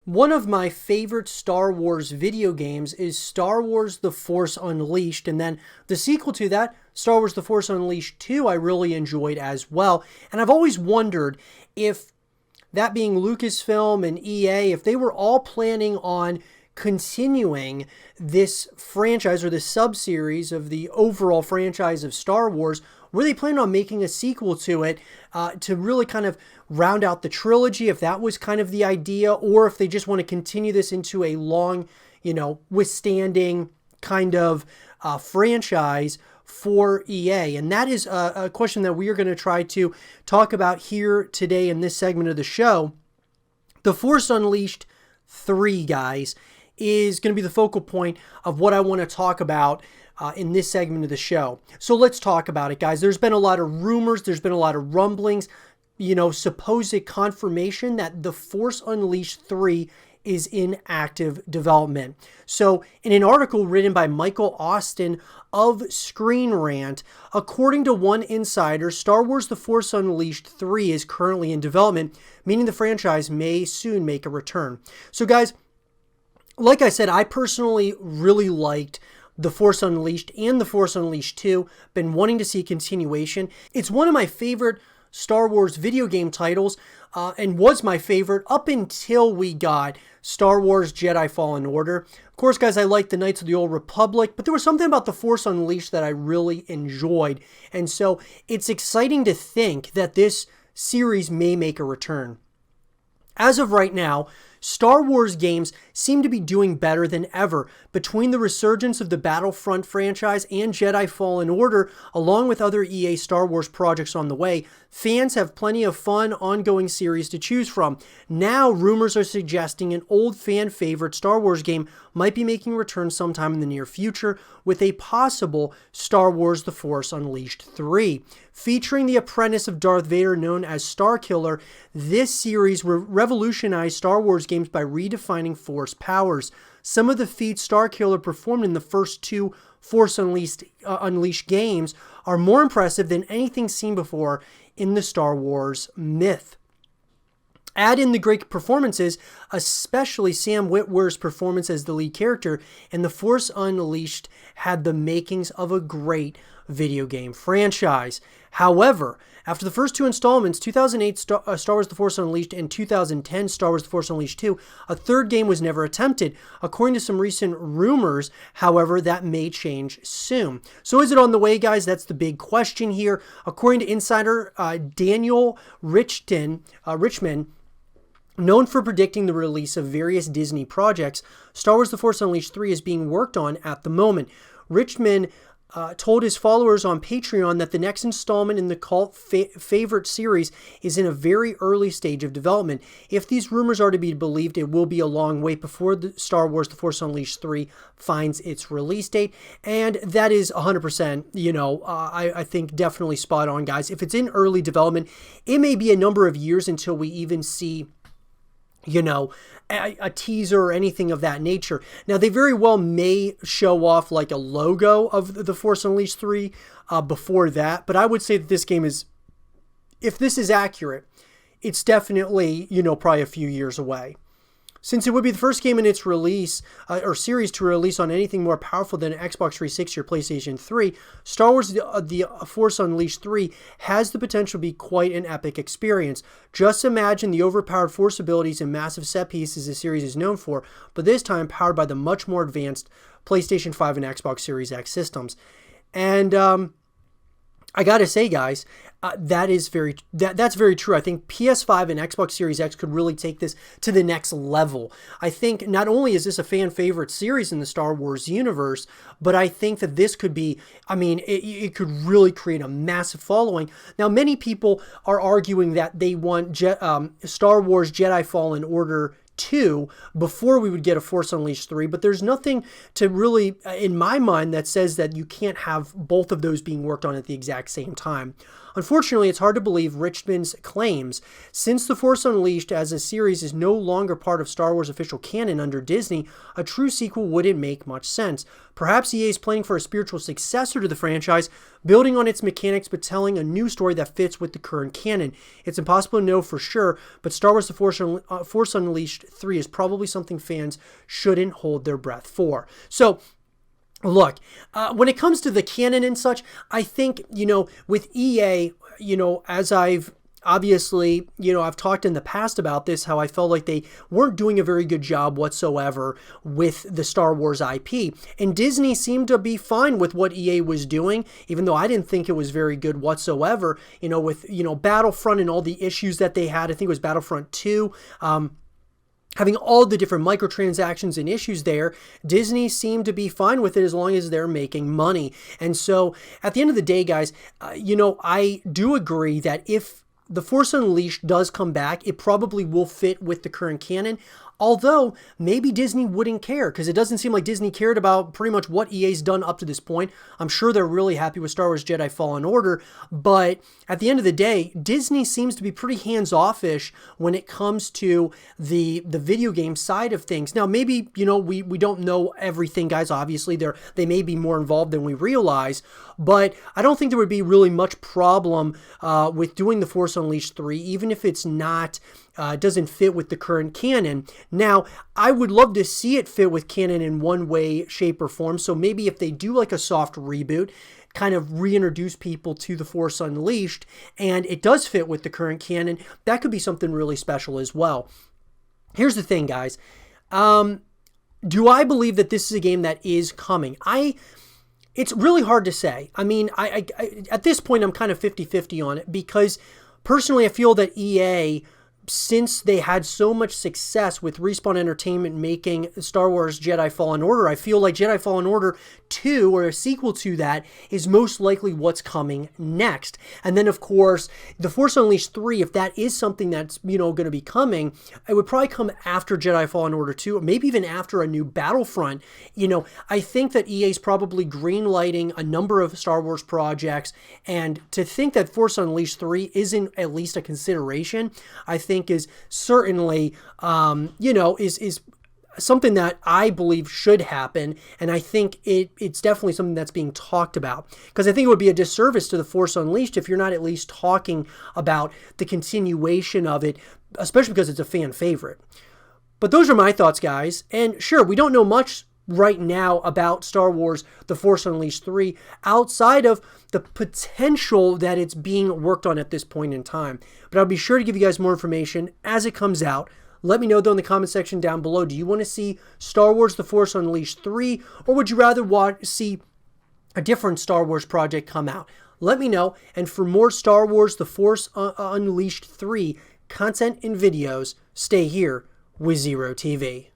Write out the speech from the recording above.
One of my favorite Star Wars video games is Star Wars The Force Unleashed, and then the sequel to that, Star Wars The Force Unleashed 2, I really enjoyed as well. And I've always wondered if, that being Lucasfilm and EA, if they were all planning on continuing this franchise or this sub-series of the overall franchise of Star Wars. Were they planning on making a sequel to it to really kind of round out the trilogy, if that was kind of the idea, or if they just want to continue this into a long, withstanding kind of franchise for EA? And that is a question that we are going to try to talk about here today in this segment of the show. The Force Unleashed 3, guys, is going to be the focal point of what I want to talk about in this segment of the show. So let's talk about it, guys. There's been a lot of rumors. There's been a lot of rumblings, supposed confirmation that The Force Unleashed 3 is in active development. So in an article written by Michael Austin of Screen Rant, according to one insider, Star Wars The Force Unleashed 3 is currently in development, meaning the franchise may soon make a return. So guys, like I said, I personally really liked The Force Unleashed and The Force Unleashed 2. Been wanting to see a continuation. It's one of my favorite Star Wars video game titles, and was my favorite up until we got Star Wars Jedi Fallen Order. Of course, guys, I like the Knights of the Old Republic, but there was something about The Force Unleashed that I really enjoyed. And so it's exciting to think that this series may make a return. As of right now, Star Wars games seem to be doing better than ever. Between the resurgence of the Battlefront franchise and Jedi Fallen Order, along with other EA Star Wars projects on the way, fans have plenty of fun, ongoing series to choose from. Now, rumors are suggesting an old fan favorite Star Wars game might be making a return sometime in the near future, with a possible Star Wars The Force Unleashed 3. Featuring the apprentice of Darth Vader known as Starkiller, this series will revolutionize Star Wars games by redefining Force powers. Some of the feats Starkiller performed in the first two Force Unleashed games are more impressive than anything seen before in the Star Wars myth. Add in the great performances, especially Sam Witwer's performance as the lead character, and The Force Unleashed had the makings of a great video game franchise. However, after the first two installments, 2008 Star Wars The Force Unleashed and 2010 Star Wars The Force Unleashed 2, a third game was never attempted. According to some recent rumors, however, that may change soon. So is it on the way, guys? That's the big question here. According to insider Daniel Richman, known for predicting the release of various Disney projects, Star Wars The Force Unleashed 3 is being worked on at the moment. Richman told his followers on Patreon that the next installment in the cult favorite series is in a very early stage of development. If these rumors are to be believed, it will be a long wait before the Star Wars The Force Unleashed 3 finds its release date. And that is 100%, I think definitely spot on, guys. If it's in early development, it may be a number of years until we even see a teaser or anything of that nature. Now, they very well may show off like a logo of The Force Unleashed 3 before that, but I would say that this game is, if this is accurate, it's definitely, probably a few years away. Since it would be the first game in its release, or series to release on anything more powerful than an Xbox 360 or PlayStation 3, Star Wars The Force Unleashed 3 has the potential to be quite an epic experience. Just imagine the overpowered Force abilities and massive set pieces the series is known for, but this time powered by the much more advanced PlayStation 5 and Xbox Series X systems. And I gotta say, guys, that's very true. I think PS5 and Xbox Series X could really take this to the next level. I think not only is this a fan favorite series in the Star Wars universe, but I think that this could be, it could really create a massive following. Now, many people are arguing that they want Star Wars Jedi Fallen Order 2 before we would get a Force Unleashed 3, but there's nothing to really, in my mind, that says that you can't have both of those being worked on at the exact same time. Unfortunately, it's hard to believe Richmond's claims. Since The Force Unleashed as a series is no longer part of Star Wars official canon under Disney, a true sequel wouldn't make much sense. Perhaps EA is planning for a spiritual successor to the franchise, building on its mechanics but telling a new story that fits with the current canon. It's impossible to know for sure, but Star Wars The Force Unleashed 3 is probably something fans shouldn't hold their breath for. So, look, when it comes to the canon and such, I think, with EA, as I've obviously, I've talked in the past about this, how I felt like they weren't doing a very good job whatsoever with the Star Wars IP. And Disney seemed to be fine with what EA was doing, even though I didn't think it was very good whatsoever, with, Battlefront and all the issues that they had. I think it was Battlefront 2. Having all the different microtransactions and issues there, Disney seemed to be fine with it as long as they're making money. And so at the end of the day, guys, I do agree that if The Force Unleashed does come back, it probably will fit with the current canon. Although, maybe Disney wouldn't care, because it doesn't seem like Disney cared about pretty much what EA's done up to this point. I'm sure they're really happy with Star Wars Jedi Fallen Order, but at the end of the day, Disney seems to be pretty hands-off-ish when it comes to the video game side of things. Now, maybe, we don't know everything, guys. Obviously, they may be more involved than we realize, but I don't think there would be really much problem with doing The Force Unleashed 3, even if it's not... doesn't fit with the current canon. Now, I would love to see it fit with canon in one way, shape, or form. So maybe if they do like a soft reboot, kind of reintroduce people to The Force Unleashed, and it does fit with the current canon, that could be something really special as well. Here's the thing, guys. Do I believe that this is a game that is coming? It's really hard to say. I mean, I at this point, I'm kind of 50-50 on it, because personally, I feel that EA, since they had so much success with Respawn Entertainment making Star Wars Jedi Fallen Order, I feel like Jedi Fallen Order 2, or a sequel to that, is most likely what's coming next. And then, of course, The Force Unleashed 3, if that is something that's, going to be coming, it would probably come after Jedi Fallen Order 2, or maybe even after a new Battlefront. I think that EA's probably greenlighting a number of Star Wars projects, and to think that Force Unleashed 3 isn't at least a consideration, I think is certainly, is something that I believe should happen. And I think it's definitely something that's being talked about, because I think it would be a disservice to The Force Unleashed if you're not at least talking about the continuation of it, especially because it's a fan favorite. But those are my thoughts, guys. And sure, we don't know much right now about Star Wars The Force Unleashed 3 outside of the potential that it's being worked on at this point in time. But I'll be sure to give you guys more information as it comes out. Let me know, though, in the comment section down below. Do you want to see Star Wars The Force Unleashed 3, or would you rather see a different Star Wars project come out? Let me know. And for more Star Wars The Force Unleashed 3 content and videos, stay here with Zero TV.